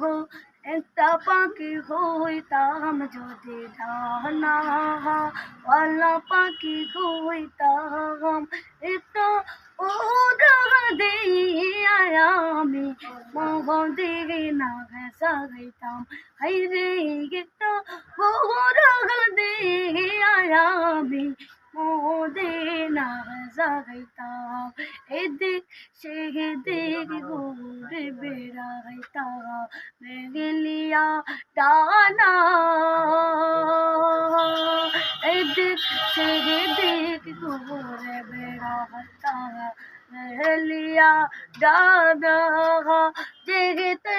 গো একটা পাখি হইতাম যদি ডানা ওয়ালা পাখি হইতাম একটা উড়াল দিয়া আমি মদিনা সাজাইতাম হাইরে একটা উড়াল দিয়া আমি মদিনা সাজাইতাম এদিক সেদিক ঘুরে বেড়াইতাম মেঘলিয়া ডানা এদিক সেদিক ঘুরে বেড়াইতাম মেঘলিয়া ডানা জেগেতে